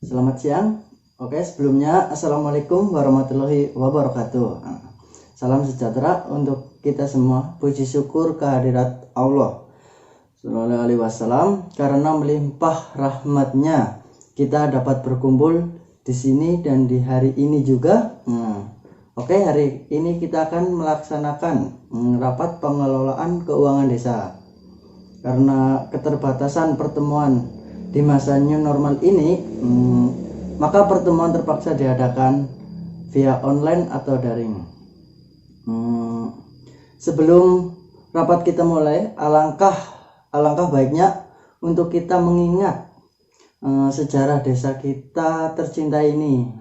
Selamat siang. Oke, sebelumnya Assalamualaikum warahmatullahi wabarakatuh. Salam sejahtera untuk kita semua. Puji syukur kehadirat Allah Sallallahu Alaihi Wasallam, karena melimpah rahmatnya kita dapat berkumpul di sini dan di hari ini juga. Oke, hari ini kita akan melaksanakan rapat pengelolaan keuangan desa. Karena keterbatasan pertemuan di masa new normal ini, maka pertemuan terpaksa diadakan via online atau daring. Sebelum rapat kita mulai, alangkah baiknya untuk kita mengingat sejarah desa kita tercinta ini,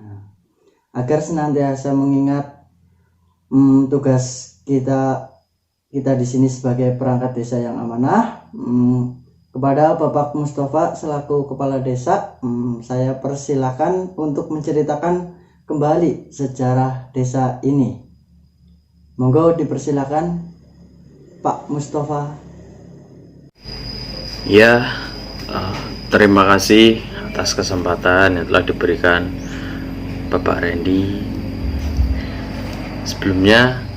agar senantiasa mengingat tugas kita di sini sebagai perangkat desa yang amanah. Kepada Bapak Mustafa selaku kepala desa, saya persilakan untuk menceritakan kembali sejarah desa ini. Monggo dipersilakan Pak Mustafa. Ya, terima kasih atas kesempatan yang telah diberikan Bapak Randy. Sebelumnya,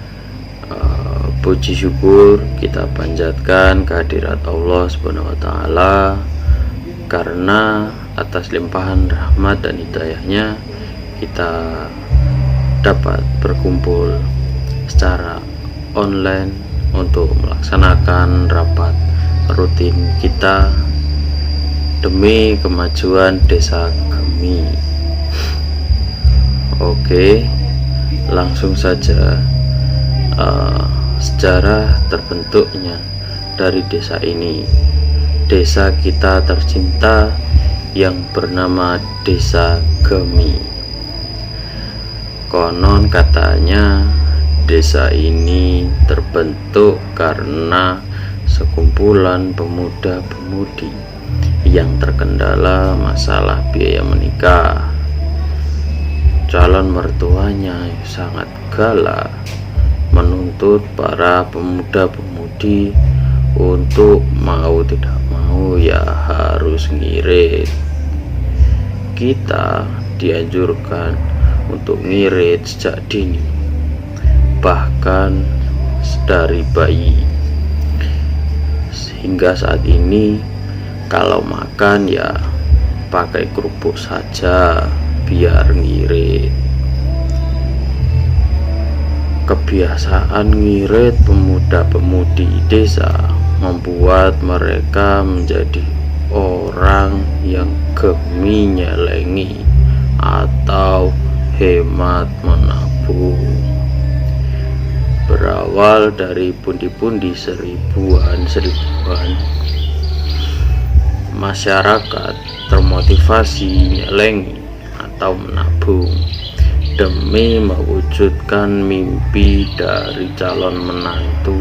puji syukur kita panjatkan kehadirat Allah Subhanahu wa Ta'ala, karena atas limpahan rahmat dan hidayahnya kita dapat berkumpul secara online untuk melaksanakan rapat rutin kita demi kemajuan desa Gemi. Oke, langsung saja. Sejarah terbentuknya dari desa ini, desa kita tercinta yang bernama Desa Gemi. Konon katanya desa ini terbentuk karena sekumpulan pemuda-pemudi yang terkendala masalah biaya menikah. Calon mertuanya sangat galak menuntut para pemuda-pemudi untuk mau tidak mau ya harus ngirit. Kita dianjurkan untuk ngirit sejak dini, bahkan dari bayi. Hingga saat ini kalau makan ya pakai kerupuk saja biar ngirit. Kebiasaan ngirit pemuda-pemudi desa membuat mereka menjadi orang yang gemi nyelengi atau hemat menabung. Berawal dari pundi-pundi seribuan, masyarakat termotivasi nyelengi atau menabung demi mewujudkan mimpi dari calon menantu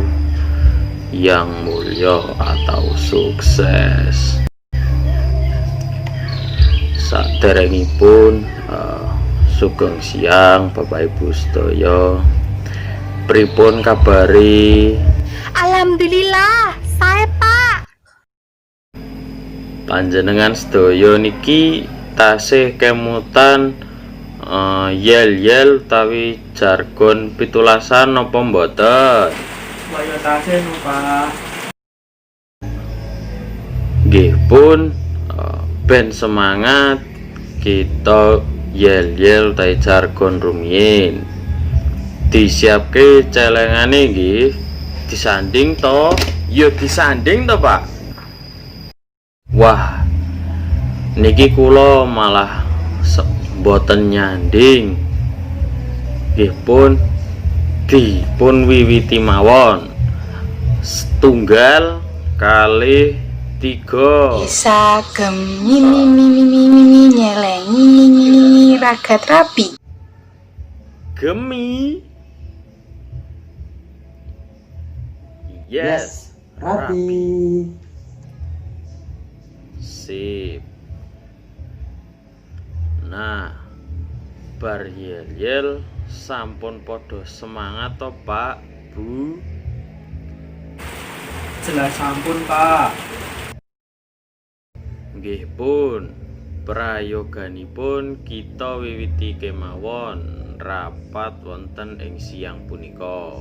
yang mulia atau sukses. Saderengipun sugeng siang Bapak Ibu sedaya. Pripun kabari? Alhamdulillah, saya Pak. Panjenengan sedaya niki tasih kemutan yel-yel utawi jargon pitulasan napa mboten? Saya tasih Pak. Nggih pun, ben semangat kita yel-yel utawi jargon rumiyin. Disiapke celengane nggih, disanding to? Ya disanding to, Pak. Wah, niki kula malah boten nyanding. Nggih pun dipun wiwiti mawon. Setunggal kalih tiga. Desa Gemi mimi nyelengi ragat rapi. Gemi. Yes, Rapi. Sip. Nah, bar yel-yel sampun podo semangat to Pak, Bu? Jelas sampun Pak. Nggih pun. prayoganipun kita wiwiti kemawon rapat wonten ing siang punika.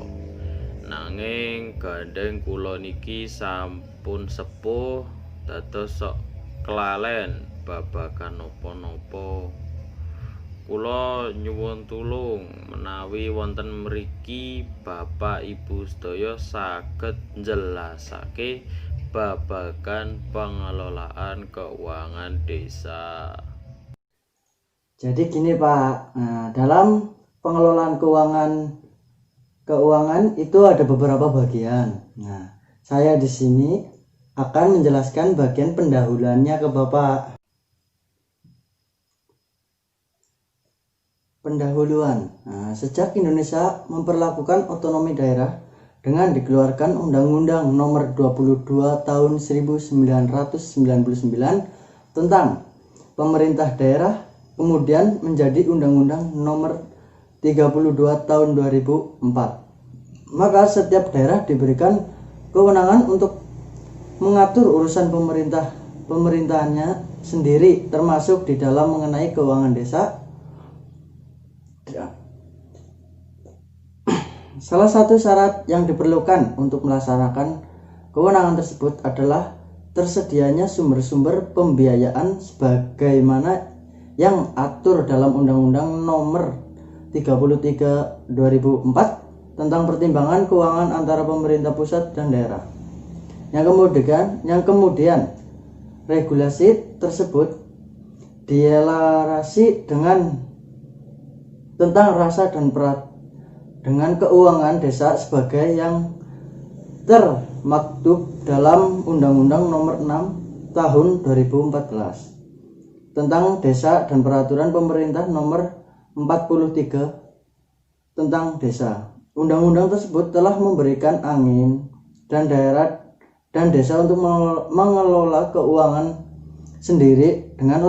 Nanging gandeng kula niki sampun sepuh dados sok kelalen babagan napa-napa. Kula nyuwun tulung menawi wonten mriki Bapak Ibu sedaya saged njelasake babagan pengelolaan keuangan desa. Jadi gini Pak, dalam pengelolaan keuangan itu ada beberapa bagian. Nah, saya di sini akan menjelaskan bagian pendahuluannya ke Bapak. Pendahuluan. Nah, sejak Indonesia memperlakukan otonomi daerah dengan dikeluarkan Undang-Undang Nomor 22 Tahun 1999 tentang pemerintah daerah, kemudian menjadi Undang-Undang Nomor 32 Tahun 2004. Maka setiap daerah diberikan kewenangan untuk mengatur urusan pemerintahannya sendiri, termasuk di dalam mengenai keuangan desa. Salah satu syarat yang diperlukan untuk melaksanakan kewenangan tersebut adalah tersedianya sumber-sumber pembiayaan sebagaimana yang atur dalam Undang-Undang Nomor 33 2004 tentang pertimbangan keuangan antara pemerintah pusat dan daerah. Yang kemudian regulasi tersebut dielarasi tentang rasa dan dengan keuangan desa sebagai yang termaktub dalam Undang-Undang Nomor 6 Tahun 2014 tentang desa dan peraturan pemerintah Nomor 43 tentang desa. Undang-undang tersebut telah memberikan angin dan daerah dan desa untuk mengelola keuangan sendiri dengan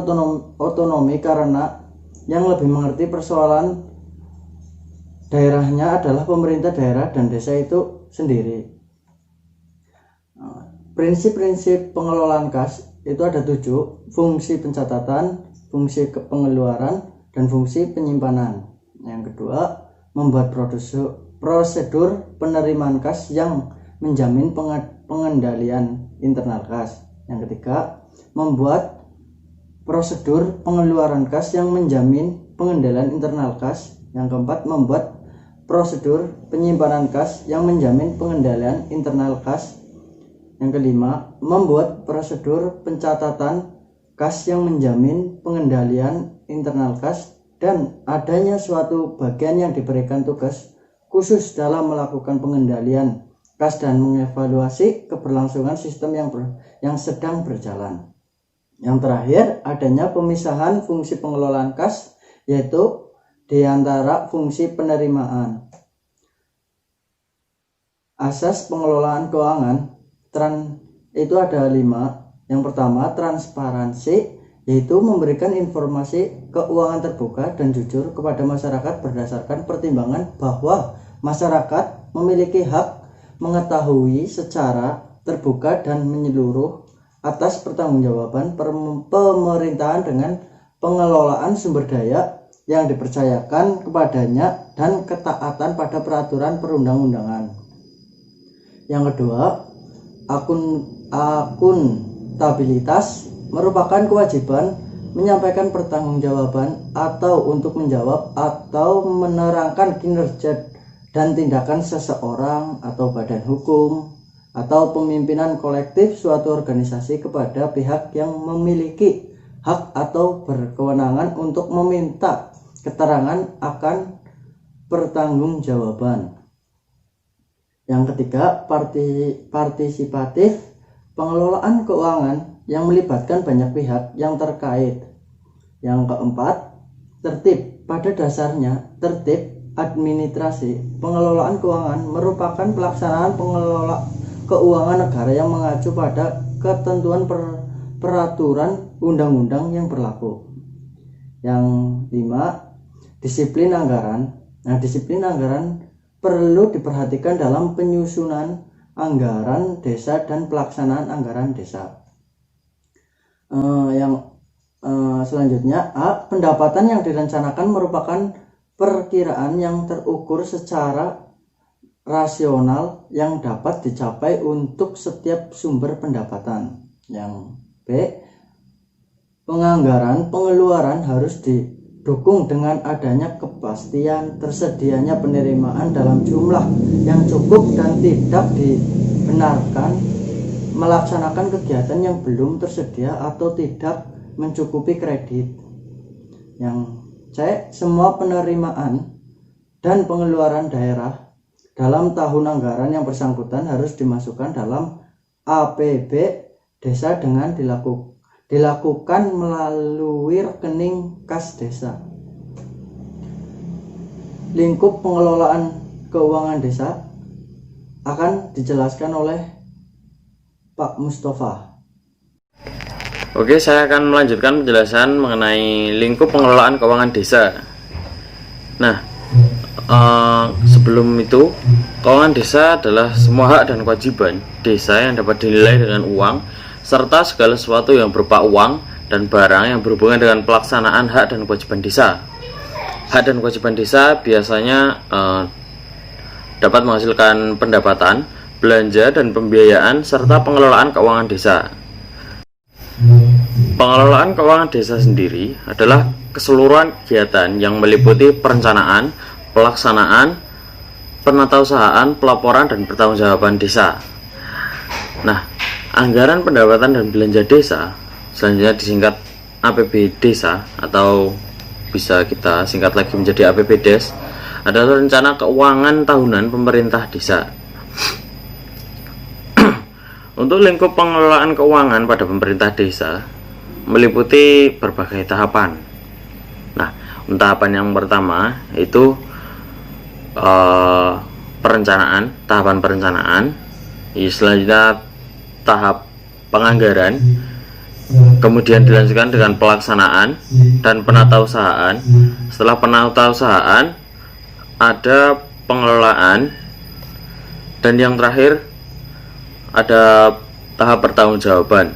otonomi karena yang lebih mengerti persoalan daerahnya adalah pemerintah daerah dan desa itu sendiri. Prinsip-prinsip pengelolaan kas itu ada 7: fungsi pencatatan, fungsi pengeluaran, dan fungsi penyimpanan. Yang kedua, membuat prosedur penerimaan kas yang menjamin pengendalian internal kas. Yang ketiga, membuat prosedur pengeluaran kas yang menjamin pengendalian internal kas. Yang keempat, membuat prosedur penyimpanan kas yang menjamin pengendalian internal kas. Yang kelima, membuat prosedur pencatatan kas yang menjamin pengendalian internal kas, dan adanya suatu bagian yang diberikan tugas khusus dalam melakukan pengendalian kas dan mengevaluasi keberlangsungan sistem yang sedang berjalan. Yang terakhir, adanya pemisahan fungsi pengelolaan kas, yaitu di antara fungsi penerimaan. Asas pengelolaan keuangan itu ada 5. Yang pertama, transparansi, yaitu memberikan informasi keuangan terbuka dan jujur kepada masyarakat berdasarkan pertimbangan bahwa masyarakat memiliki hak mengetahui secara terbuka dan menyeluruh atas pertanggungjawaban pemerintahan dengan pengelolaan sumber daya yang dipercayakan kepadanya dan ketaatan pada peraturan perundang-undangan. Yang kedua, akuntabilitas merupakan kewajiban menyampaikan pertanggungjawaban atau untuk menjawab atau menerangkan kinerja dan tindakan seseorang atau badan hukum atau pemimpinan kolektif suatu organisasi kepada pihak yang memiliki hak atau berkewenangan untuk meminta keterangan akan pertanggungjawaban. Yang ketiga, partisipatif, pengelolaan keuangan yang melibatkan banyak pihak yang terkait. Yang keempat, tertib. Pada dasarnya, tertib administrasi pengelolaan keuangan merupakan pelaksanaan keuangan negara yang mengacu pada ketentuan peraturan undang-undang yang berlaku. Yang 5, disiplin anggaran. Nah, disiplin anggaran perlu diperhatikan dalam penyusunan anggaran desa dan pelaksanaan anggaran desa. Selanjutnya A. Pendapatan yang direncanakan merupakan perkiraan yang terukur secara rasional yang dapat dicapai untuk setiap sumber pendapatan. Yang B. Penganggaran pengeluaran harus didukung dengan adanya kepastian tersedianya penerimaan dalam jumlah yang cukup dan tidak dibenarkan melaksanakan kegiatan yang belum tersedia atau tidak mencukupi kredit. Yang C. Semua penerimaan dan pengeluaran daerah dalam tahun anggaran yang bersangkutan harus dimasukkan dalam APB desa dengan dilakukan melalui rekening kas desa. Lingkup pengelolaan keuangan desa akan dijelaskan oleh Pak Mustafa. Oke, saya akan melanjutkan penjelasan mengenai lingkup pengelolaan keuangan desa. Nah, sebelum itu, keuangan desa adalah semua hak dan kewajiban desa yang dapat dinilai dengan uang, serta segala sesuatu yang berupa uang dan barang yang berhubungan dengan pelaksanaan hak dan kewajiban desa. Hak dan kewajiban desa biasanya dapat menghasilkan pendapatan, belanja, dan pembiayaan, serta pengelolaan keuangan desa. Pengelolaan keuangan desa sendiri adalah keseluruhan kegiatan yang meliputi perencanaan, pelaksanaan, penatausahaan, pelaporan, dan pertanggungjawaban desa. Nah, anggaran pendapatan dan belanja desa, selanjutnya disingkat APB desa atau bisa kita singkat lagi menjadi APBDes, adalah rencana keuangan tahunan pemerintah desa. Untuk lingkup pengelolaan keuangan pada pemerintah desa meliputi berbagai tahapan. Nah, tahapan yang pertama itu tahapan perencanaan. Selanjutnya tahap penganggaran, kemudian dilanjutkan dengan pelaksanaan dan penatausahaan. Setelah penatausahaan ada pengelolaan, dan yang terakhir ada tahap pertanggungjawaban.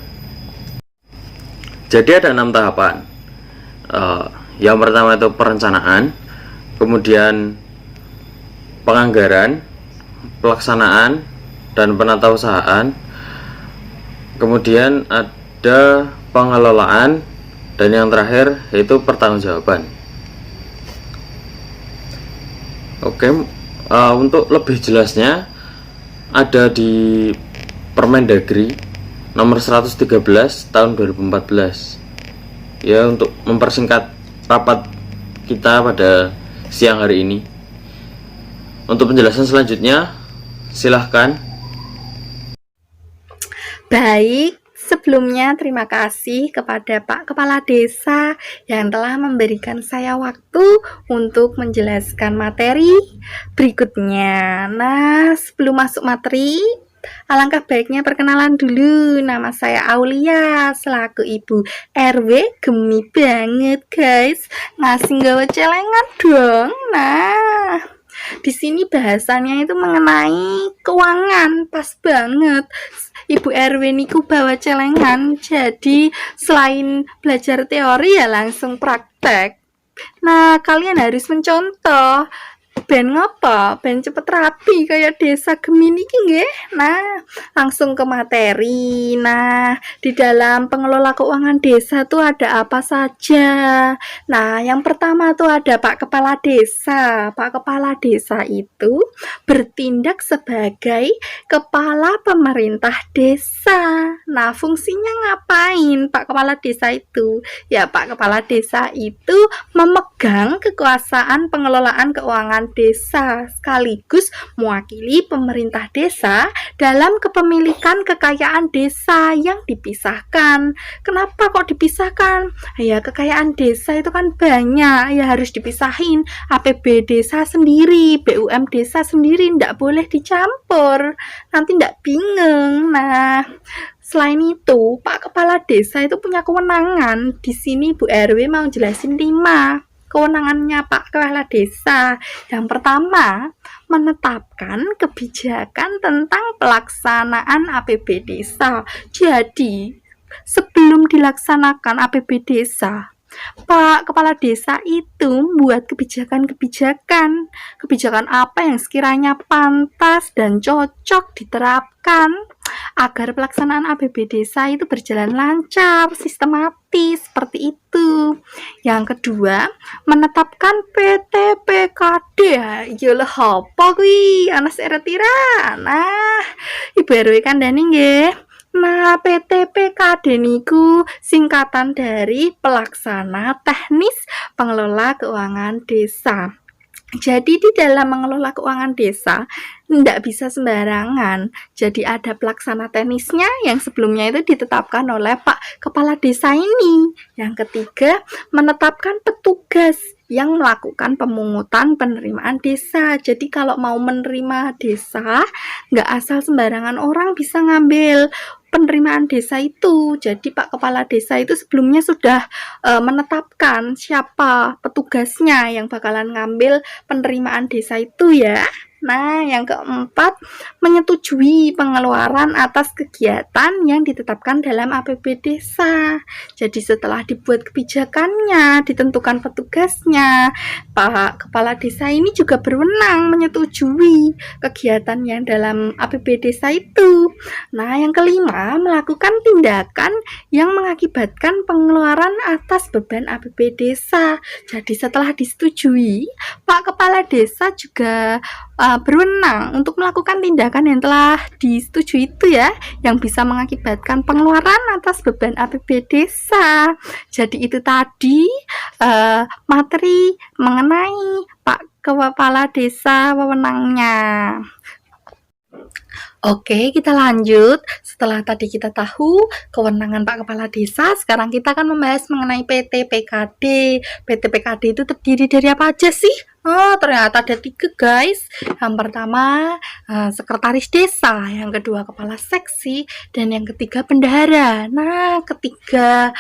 Jadi ada 6 tahapan. Yang pertama itu perencanaan, kemudian penganggaran, pelaksanaan, dan penatausahaan. Kemudian ada pengelolaan, dan yang terakhir yaitu pertanggungjawaban. Oke, untuk lebih jelasnya ada di Permendagri nomor 113 tahun 2014. Ya, untuk mempersingkat rapat kita pada siang hari ini. Untuk penjelasan selanjutnya, silahkan. Baik, sebelumnya terima kasih kepada Pak Kepala Desa yang telah memberikan saya waktu untuk menjelaskan materi berikutnya. Nah, sebelum masuk materi, alangkah baiknya perkenalan dulu. Nama saya Aulia, selaku Ibu RW. Gemi banget guys, ngasih gawe celengan dong. Nah, di sini bahasannya itu mengenai keuangan, pas banget. Ibu RW niku bawa celengan, jadi selain belajar teori ya langsung praktek. Nah, kalian harus mencontoh. Ben ngopo? Ben cepet rapi kayak desa Gemini iki nggih. Nah, langsung ke materi. Nah, di dalam pengelola keuangan desa tuh ada apa saja? Nah, yang pertama tuh ada Pak Kepala Desa. Pak Kepala Desa itu bertindak sebagai kepala pemerintah desa. Nah, fungsinya ngapain Pak Kepala Desa itu? Ya, Pak Kepala Desa itu memegang kekuasaan pengelolaan keuangan desa sekaligus mewakili pemerintah desa dalam kepemilikan kekayaan desa yang dipisahkan. Kenapa kok dipisahkan? Ya, kekayaan desa itu kan banyak, ya harus dipisahin. APB desa sendiri, BUM desa sendiri, ndak boleh dicampur, nanti ndak bingung. Nah, selain itu, Pak Kepala Desa itu punya kewenangan. Di sini Bu RW mau jelasin 5 kewenangannya Pak Kepala Desa. Yang pertama, menetapkan kebijakan tentang pelaksanaan APB desa. Jadi, sebelum dilaksanakan APB desa, Pak Kepala Desa itu membuat kebijakan apa yang sekiranya pantas dan cocok diterapkan agar pelaksanaan APB desa itu berjalan lancar, sistematis, seperti itu. Yang kedua, menetapkan PTPKD. Ya lho apa kuwi? Ana seretiran. Nah, Ibu RW kandhani nggih. Nah, PTPKD niku singkatan dari Pelaksana Teknis Pengelola Keuangan Desa. Jadi di dalam mengelola keuangan desa tidak bisa sembarangan. Jadi ada pelaksana teknisnya yang sebelumnya itu ditetapkan oleh Pak Kepala Desa ini. Yang ketiga, menetapkan petugas yang melakukan pemungutan penerimaan desa. Jadi kalau mau menerima desa, nggak asal sembarangan orang bisa ngambil penerimaan desa itu. Jadi Pak Kepala Desa itu sebelumnya sudah menetapkan siapa petugasnya yang bakalan ngambil penerimaan desa itu ya. Nah, yang keempat, menyetujui pengeluaran atas kegiatan yang ditetapkan dalam APB desa. Jadi setelah dibuat kebijakannya, ditentukan petugasnya, Pak Kepala Desa ini juga berwenang menyetujui kegiatan yang dalam APB desa itu. Nah, yang kelima, melakukan tindakan yang mengakibatkan pengeluaran atas beban APB desa. Jadi setelah disetujui, Pak Kepala Desa juga berwenang untuk melakukan tindakan yang telah disetujui itu ya, yang bisa mengakibatkan pengeluaran atas beban APB desa. Jadi itu tadi materi mengenai Pak Kepala Desa wewenangnya. Oke, kita lanjut. Setelah tadi kita tahu kewenangan Pak Kepala Desa, sekarang kita akan membahas mengenai PTPKD. PTPKD itu terdiri dari apa aja sih? Oh, ternyata ada 3 guys. Yang pertama sekretaris desa, yang kedua kepala seksi, dan yang ketiga bendahara. Nah, ketiga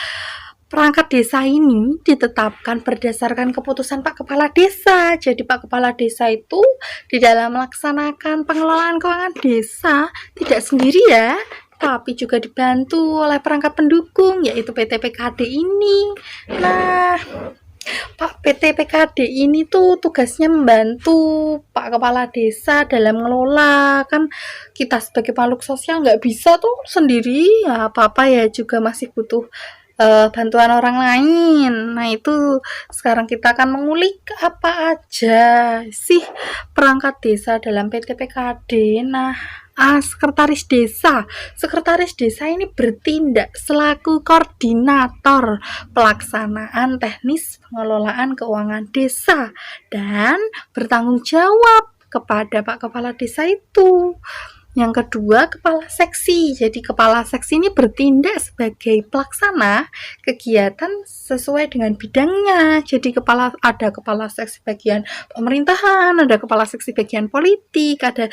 perangkat desa ini ditetapkan berdasarkan keputusan Pak Kepala Desa. Jadi Pak Kepala Desa itu di dalam melaksanakan pengelolaan keuangan desa tidak sendiri ya, tapi juga dibantu oleh perangkat pendukung yaitu PTPKD ini. Nah, Pak PTPKD ini tuh tugasnya membantu Pak Kepala Desa dalam mengelola. Kan kita sebagai makhluk sosial nggak bisa tuh sendiri ya, apa-apa ya juga masih butuh bantuan orang lain. Nah, itu sekarang kita akan mengulik apa aja sih perangkat desa dalam PTPKD. Nah, sekretaris desa. Sekretaris desa ini bertindak selaku koordinator pelaksanaan teknis pengelolaan keuangan desa dan bertanggung jawab kepada Pak Kepala Desa itu. Yang kedua, kepala seksi. Jadi kepala seksi ini bertindak sebagai pelaksana kegiatan sesuai dengan bidangnya. Jadi ada kepala seksi bagian pemerintahan, ada kepala seksi bagian politik, ada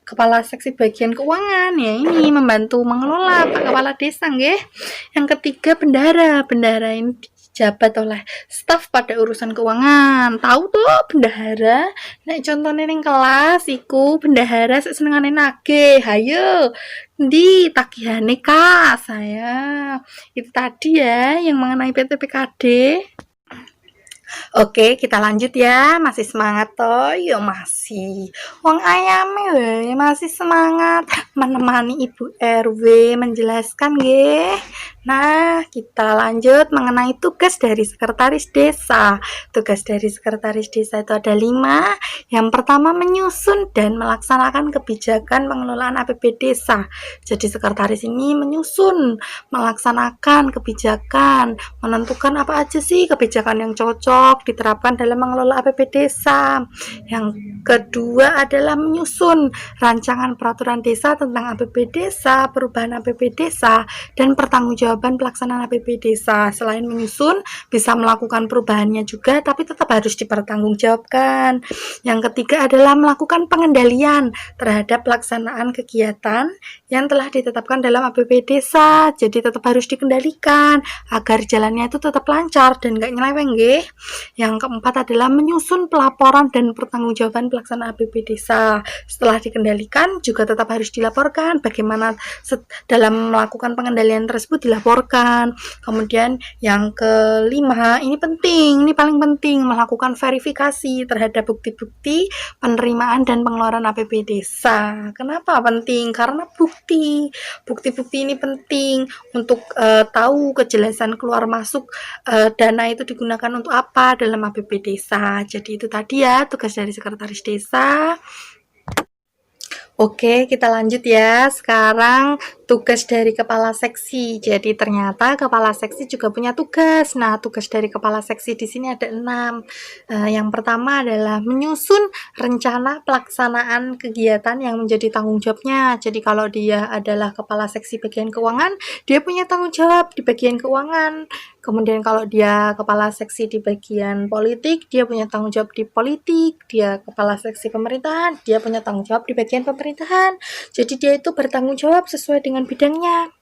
kepala seksi bagian keuangan. Ya, ini membantu mengelola Pak Kepala Desa nggih. Yang ketiga, bendahara. Bendahara ini dijabat oleh staf pada urusan keuangan. Tahu tuh bendahara? Nek contohnya ning kelas iku bendahara sik senengane nagih. Hayo, ndi tagihane Kak? Saya. Itu tadi ya yang mengenai PTPKD. Oke, kita lanjut ya. Masih semangat toh? Yo masih. Wong ayame we masih semangat menemani Ibu RW menjelaskan nggih. Nah, kita lanjut mengenai tugas dari sekretaris desa. Tugas dari sekretaris desa itu ada 5. Yang pertama, menyusun dan melaksanakan kebijakan pengelolaan APB desa. Jadi sekretaris ini menyusun, melaksanakan kebijakan, menentukan apa aja sih kebijakan yang cocok diterapkan dalam mengelola APB desa. Yang kedua adalah menyusun rancangan peraturan desa tentang APB desa, perubahan APB desa, dan pertanggungjawaban pertanggungjawaban pelaksanaan APB Desa. Selain menyusun, bisa melakukan perubahannya juga, tapi tetap harus dipertanggungjawabkan. Yang ketiga adalah melakukan pengendalian terhadap pelaksanaan kegiatan yang telah ditetapkan dalam APB Desa. Jadi tetap harus dikendalikan agar jalannya itu tetap lancar dan nggak nyeleweng, nggih. Yang keempat adalah menyusun pelaporan dan pertanggungjawaban pelaksanaan APB Desa. Setelah dikendalikan juga tetap harus dilaporkan bagaimana dalam melakukan pengendalian tersebut dilaporkan. Kemudian yang kelima, ini penting, ini paling penting, melakukan verifikasi terhadap bukti-bukti penerimaan dan pengeluaran APB Desa. Kenapa penting? Karena bukti-bukti ini penting untuk tahu kejelasan keluar masuk dana itu digunakan untuk apa dalam APB Desa. Jadi itu tadi ya tugas dari sekretaris desa. Oke, kita lanjut ya. Sekarang tugas dari kepala seksi. Jadi ternyata kepala seksi juga punya tugas. Nah, tugas dari kepala seksi di sini ada 6. Yang pertama adalah menyusun rencana pelaksanaan kegiatan yang menjadi tanggung jawabnya. Jadi kalau dia adalah kepala seksi bagian keuangan, dia punya tanggung jawab di bagian keuangan. Kemudian kalau dia kepala seksi di bagian politik, dia punya tanggung jawab di politik. Dia kepala seksi pemerintahan, dia punya tanggung jawab di bagian pemerintahan. Jadi dia itu bertanggung jawab sesuai dengan bidangnya.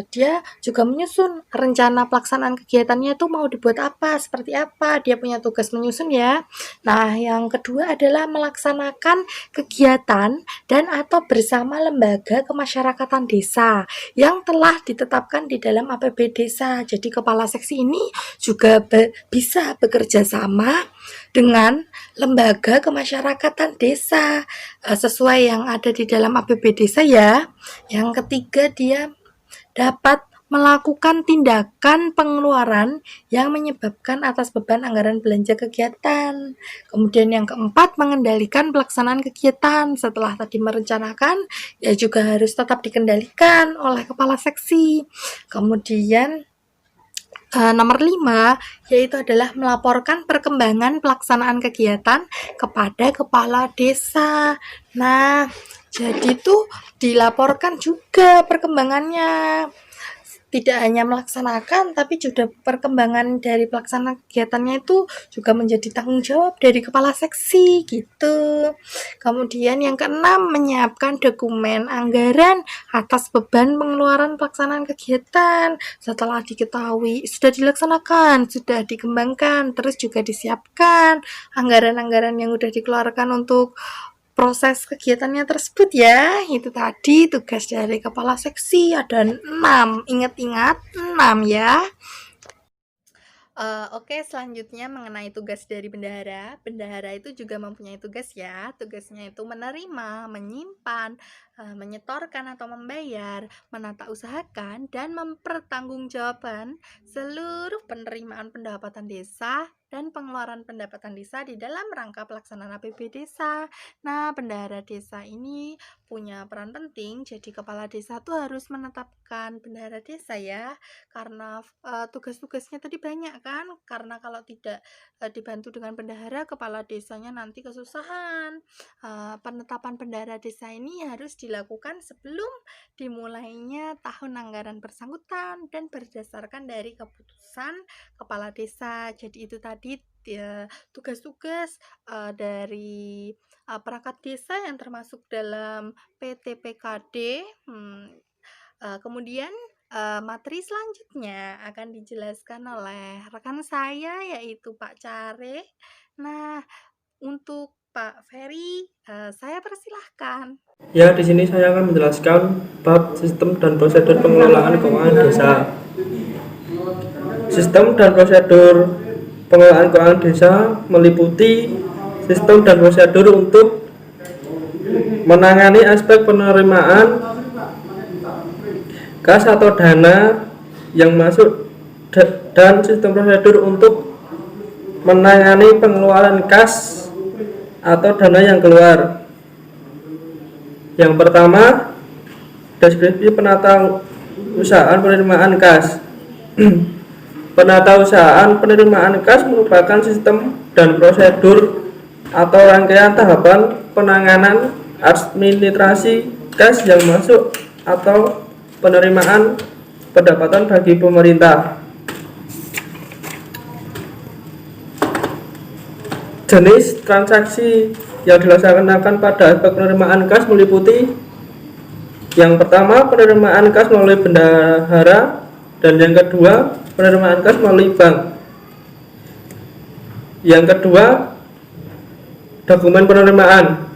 Dia juga menyusun rencana pelaksanaan kegiatannya itu mau dibuat apa, seperti apa. Dia punya tugas menyusun ya. Nah, yang kedua adalah melaksanakan kegiatan dan atau bersama lembaga kemasyarakatan desa yang telah ditetapkan di dalam APB Desa. Jadi kepala seksi ini juga bisa bekerja sama dengan lembaga kemasyarakatan desa sesuai yang ada di dalam APB Desa ya. Yang ketiga, dia dapat melakukan tindakan pengeluaran yang menyebabkan atas beban anggaran belanja kegiatan. Kemudian yang keempat, mengendalikan pelaksanaan kegiatan. Setelah tadi merencanakan, ya juga harus tetap dikendalikan oleh kepala seksi. Kemudian nomor 5 yaitu adalah melaporkan perkembangan pelaksanaan kegiatan kepada kepala desa. Nah, jadi tuh dilaporkan juga perkembangannya. Tidak hanya melaksanakan, tapi juga perkembangan dari pelaksanaan kegiatannya itu juga menjadi tanggung jawab dari kepala seksi gitu. Kemudian yang keenam, menyiapkan dokumen anggaran atas beban pengeluaran pelaksanaan kegiatan. Setelah diketahui sudah dilaksanakan, sudah dikembangkan, terus juga disiapkan anggaran-anggaran yang sudah dikeluarkan untuk proses kegiatannya tersebut ya. Itu tadi tugas dari kepala seksi, ada 6. Ingat-ingat 6 ya. Oke, selanjutnya mengenai tugas dari bendahara. Bendahara itu juga mempunyai tugas ya. Tugasnya itu menerima, menyimpan, menyetorkan atau membayar, menata usahakan, dan mempertanggungjawabkan seluruh penerimaan pendapatan desa dan pengeluaran pendapatan desa di dalam rangka pelaksanaan APB Desa. Nah, bendahara desa ini punya peran penting, jadi kepala desa tuh harus menetapkan bendahara desa ya, karena tugas-tugasnya tadi banyak kan, karena kalau tidak dibantu dengan bendahara, kepala desanya nanti kesusahan. Penetapan bendahara desa ini harus dilakukan sebelum dimulainya tahun anggaran bersangkutan dan berdasarkan dari keputusan kepala desa. Jadi itu tadi tugas-tugas dari perangkat desa yang termasuk dalam PTPKD. Kemudian materi selanjutnya akan dijelaskan oleh rekan saya yaitu Pak Care. Nah, untuk Pak Ferry, saya persilahkan. Ya, di sini saya akan menjelaskan bab sistem dan prosedur pengelolaan keuangan desa. Sistem dan prosedur pengelolaan keuangan desa meliputi sistem dan prosedur untuk menangani aspek penerimaan kas atau dana yang masuk dan sistem prosedur untuk menangani pengeluaran kas atau dana yang keluar. Yang pertama, deskripsi penata usahaan penerimaan kas. Penata usahaan penerimaan kas merupakan sistem dan prosedur atau rangkaian tahapan penanganan administrasi kas yang masuk atau penerimaan pendapatan bagi pemerintah. Jenis transaksi yang dilaksanakan pada aspek penerimaan kas meliputi yang pertama, penerimaan kas melalui bendahara, dan yang kedua, penerimaan kas melalui bank. Yang kedua, dokumen penerimaan.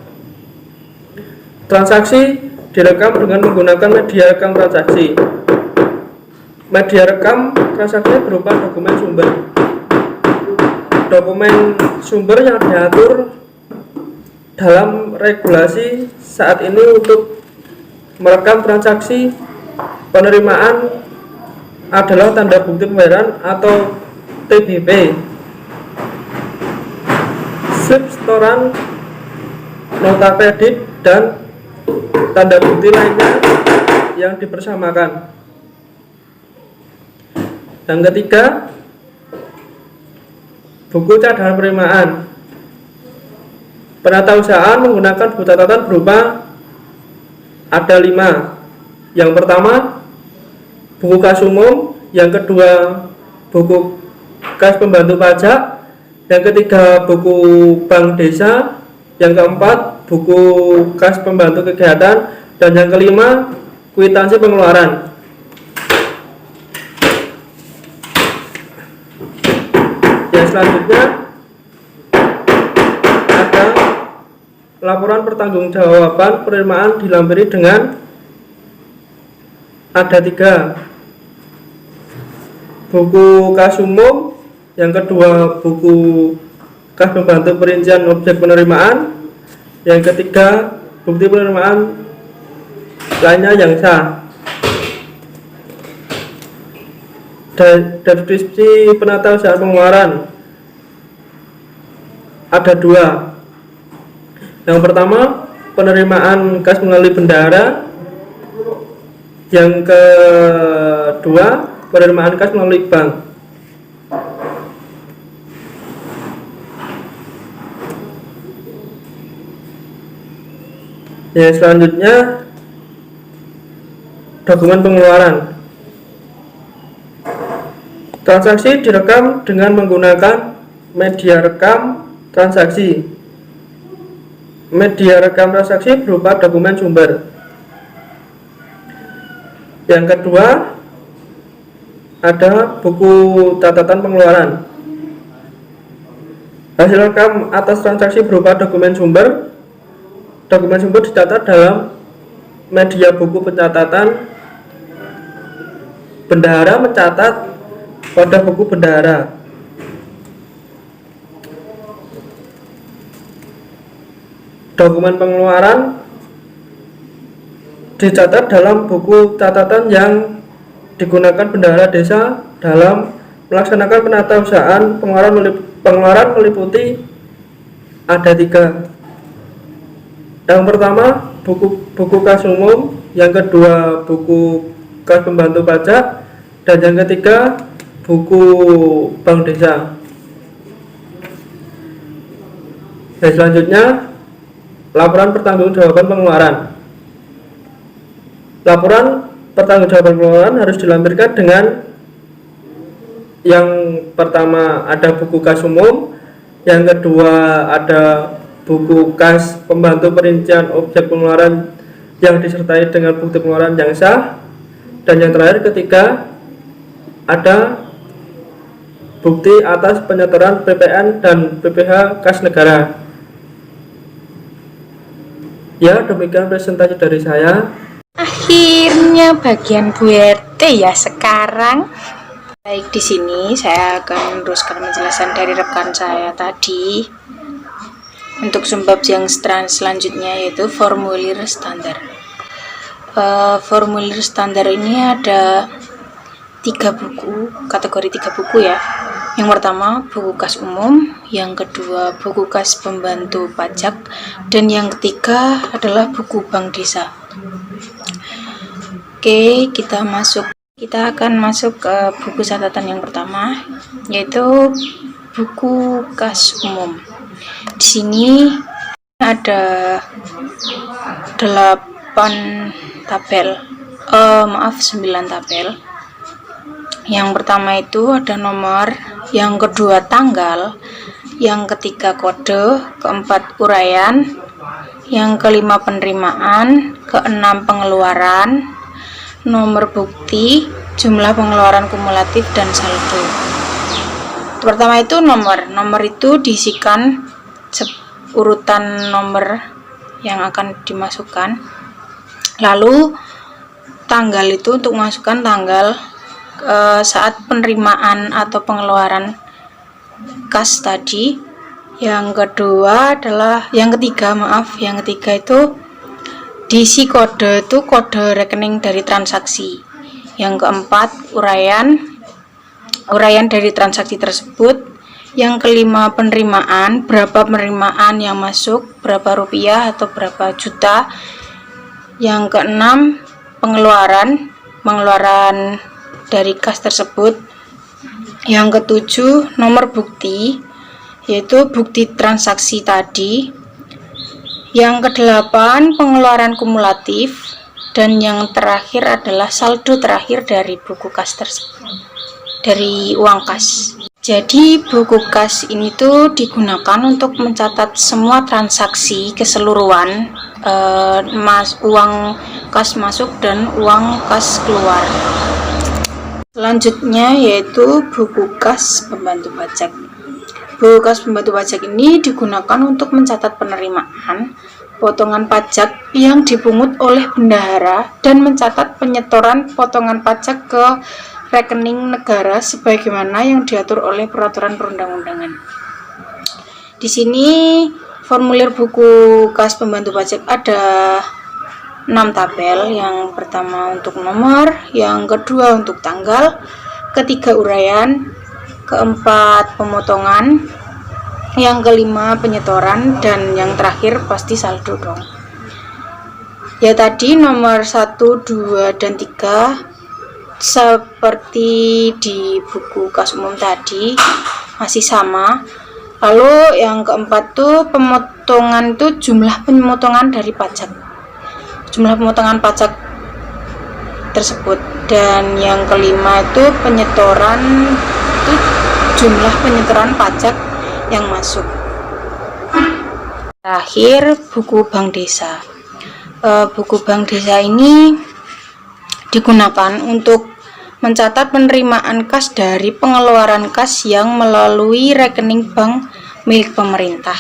Transaksi direkam dengan menggunakan media rekam transaksi. Media rekam transaksi berupa dokumen sumber. Dokumen sumber yang diatur dalam regulasi saat ini untuk merekam transaksi penerimaan adalah tanda bukti pembayaran atau TBP, slip setoran, nota kredit, dan tanda bukti lainnya yang dipersamakan. Yang ketiga, buku cadangan penerimaan. Penatausahaan menggunakan buku catatan berupa ada 5. Yang pertama, buku kas umum. Yang kedua, buku kas pembantu pajak. Yang ketiga, buku bank desa. Yang keempat, buku kas pembantu kegiatan. Dan yang kelima, kwitansi pengeluaran. Yang selanjutnya ada laporan pertanggungjawaban penerimaan dilampiri dengan ada 3. Buku kas umum, yang kedua buku kas pembantu perincian objek penerimaan, yang ketiga bukti penerimaan lainnya yang sah. Deskripsi penatausahaan pengeluaran ada 2. Yang pertama, penerimaan kas melalui bendahara. Yang kedua, penerimaan kas melalui bank. Yang selanjutnya, dokumen pengeluaran. Transaksi direkam dengan menggunakan media rekam transaksi. Media rekam transaksi berupa dokumen sumber. Yang kedua, ada buku catatan pengeluaran. Hasil rekam atas transaksi berupa dokumen sumber. Dokumen sumber dicatat dalam media buku pencatatan. Bendahara mencatat pada buku bendahara. Dokumen pengeluaran dicatat dalam buku catatan yang digunakan bendahara desa dalam melaksanakan penatausahaan pengeluaran meliputi ada 3. Yang pertama, buku kas umum. Yang kedua, buku kas pembantu pajak. Dan yang ketiga, buku bank desa. Dan selanjutnya, laporan pertanggungjawaban pengeluaran. Laporan pertanggungjawaban pengeluaran harus dilampirkan dengan yang pertama ada buku kas umum, yang kedua ada buku kas pembantu perincian objek pengeluaran yang disertai dengan bukti pengeluaran yang sah, dan yang terakhir ketiga ada bukti atas penyetoran PPN dan PPh kas negara. Ya, demikian presentasi dari saya. Akhirnya bagian Bu RT ya sekarang. Baik, di sini saya akan meneruskan penjelasan dari rekan saya tadi. Untuk subbab yang selanjutnya yaitu formulir standar. Formulir standar ini ada 3 buku, kategori 3 buku ya. Yang pertama buku kas umum, yang kedua buku kas pembantu pajak, dan yang ketiga adalah buku bank desa. Oke, kita akan masuk ke buku catatan yang pertama, yaitu buku kas umum. Di sini ada 8 tabel, 9 tabel. Yang pertama itu ada nomor, yang kedua tanggal, yang ketiga kode, keempat uraian, yang kelima penerimaan, keenam pengeluaran, nomor bukti, jumlah pengeluaran kumulatif, dan saldo. Pertama itu nomor itu diisikan urutan nomor yang akan dimasukkan. Lalu tanggal itu untuk masukkan tanggal saat penerimaan atau pengeluaran kas tadi. Yang ketiga itu diisi kode, itu kode rekening dari transaksi. Yang keempat uraian dari transaksi tersebut. Yang kelima penerimaan, berapa penerimaan yang masuk, berapa rupiah atau berapa juta. Yang keenam pengeluaran dari kas tersebut. Yang ketujuh nomor bukti, yaitu bukti transaksi tadi. Yang kedelapan pengeluaran kumulatif, dan yang terakhir adalah saldo terakhir dari buku kas tersebut, dari uang kas. Jadi buku kas ini tuh digunakan untuk mencatat semua transaksi keseluruhan, uang kas masuk dan uang kas keluar. Selanjutnya yaitu buku kas pembantu pajak. Buku kas pembantu pajak ini digunakan untuk mencatat penerimaan, potongan pajak yang dipungut oleh bendahara, dan mencatat penyetoran potongan pajak ke rekening negara sebagaimana yang diatur oleh peraturan perundang-undangan. Di sini formulir buku kas pembantu pajak ada 6 tabel. Yang pertama untuk nomor, yang kedua untuk tanggal, ketiga uraian, keempat pemotongan, yang kelima penyetoran, dan yang terakhir pasti saldo dong. Ya tadi nomor 1, 2, dan 3 seperti di buku kas umum tadi masih sama. Lalu yang keempat tuh pemotongan tuh jumlah pemotongan dari pajak, jumlah pemotongan pajak tersebut. Dan yang kelima itu penyetoran, itu jumlah penyetoran pajak yang masuk. Terakhir buku bank desa. Buku bank desa ini digunakan untuk mencatat penerimaan kas dari pengeluaran kas yang melalui rekening bank milik pemerintah.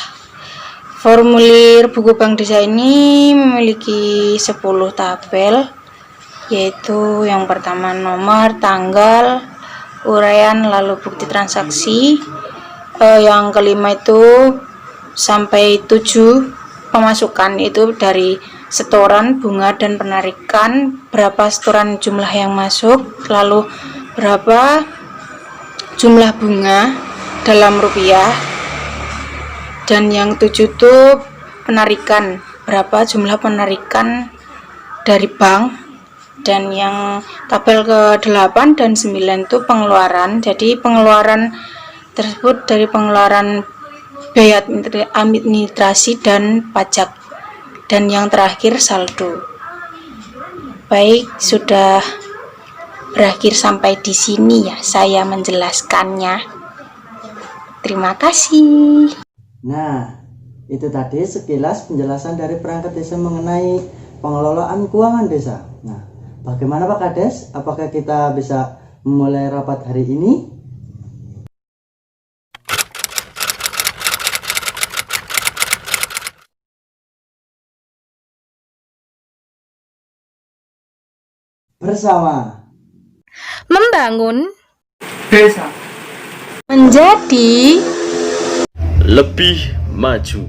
Formulir buku bank desa ini memiliki 10 tabel, yaitu yang pertama nomor, tanggal, uraian, lalu bukti transaksi. Yang kelima itu sampai 7 pemasukan, itu dari setoran, bunga, dan penarikan, berapa setoran jumlah yang masuk, lalu berapa jumlah bunga dalam rupiah. Dan yang 7 itu penarikan, berapa jumlah penarikan dari bank. Dan yang tabel ke-8 dan 9 itu pengeluaran. Jadi pengeluaran tersebut dari pengeluaran biaya administrasi dan pajak. Dan yang terakhir saldo. Baik, sudah berakhir sampai di sini ya saya menjelaskannya. Terima kasih. Nah, itu tadi sekilas penjelasan dari perangkat desa mengenai pengelolaan keuangan desa. Nah, bagaimana Pak Kades? Apakah kita bisa memulai rapat hari ini? Bersama Membangun desa Menjadi Lebih maju.